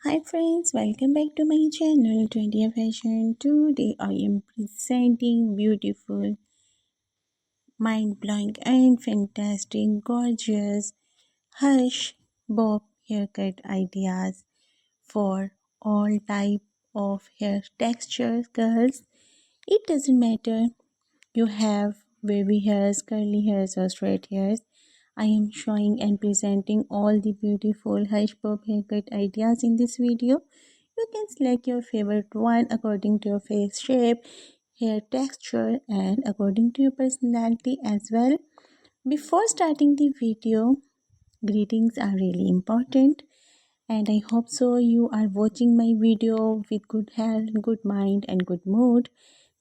Hi friends, welcome back to my channel Trendy Fashion. Today I am presenting beautiful, mind-blowing and fantastic, gorgeous hush bob haircut ideas for all type of hair textures. Girls, it doesn't matter you have wavy hairs, curly hairs or straight hairs. I am showing and presenting all the beautiful hush bob haircut ideas in this video. You can select your favorite one according to your face shape, hair texture and according to your personality as well. Before starting the video, greetings are really important and I hope so you are watching my video with good health, good mind and good mood.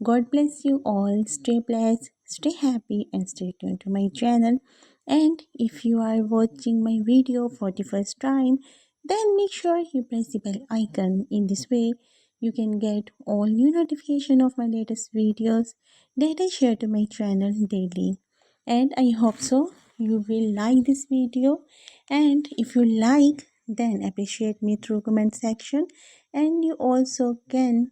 God bless you all. Stay blessed, stay happy and stay tuned to my channel. And if you are watching my video for the first time, then make sure you press the bell icon. In this way, you can get all new notification of my latest videos that I share to my channel daily. And I hope so you will like this video, and if you like then appreciate me through comment section, and you also can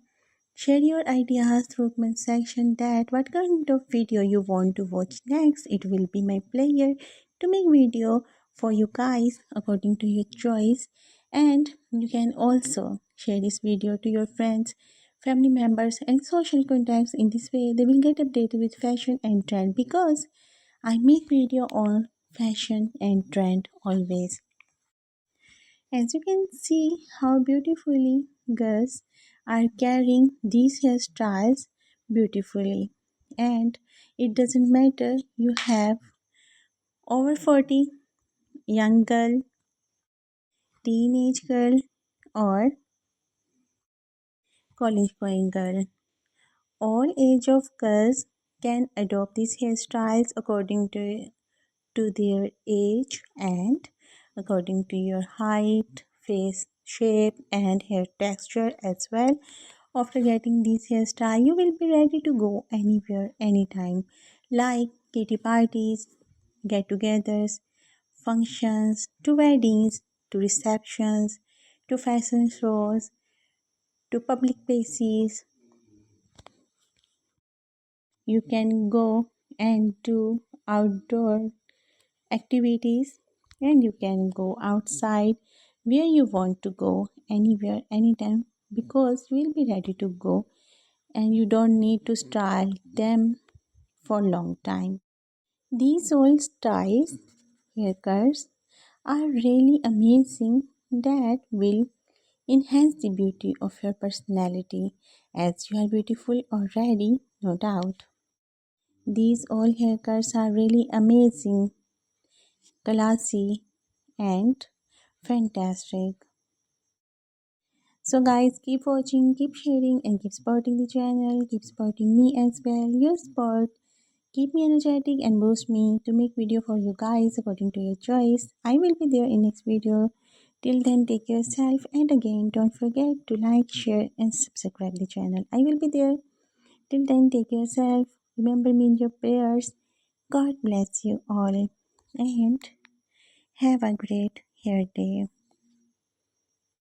share your ideas through comment section that what kind of video you want to watch next. It will be my pleasure to make video for you guys according to your choice. And you can also share this video to your friends, family members and social contacts. In this way they will get updated with fashion and trend, because I make video on fashion and trend always. As you can see how beautifully girls are carrying these hairstyles beautifully, and it doesn't matter you have over 40, young girl, teenage girl or college going girl. All age of girls can adopt these hairstyles according to their age and according to your height, face shape and hair texture as well. After getting this hairstyle, you will be ready to go anywhere, anytime, like kitty parties, get-togethers, functions, to weddings, to receptions, to fashion shows, to public places. You can go and do outdoor activities, and you can go outside where you want to go, anywhere, anytime, because you will be ready to go and you don't need to style them for long time. These old styles, haircuts, are really amazing that will enhance the beauty of your personality, as you are beautiful already, no doubt. These old haircuts are really amazing, classy and fantastic. So guys, keep watching, keep sharing and keep supporting the channel, keep supporting me as well. Your support keep me energetic and boost me to make video for you guys according to your choice. I will be there in next video. Till then, take care yourself, and again don't forget to like, share and subscribe the channel. I will be there. Till then, take care yourself. Remember me in your prayers. God bless you all and have a great hair day.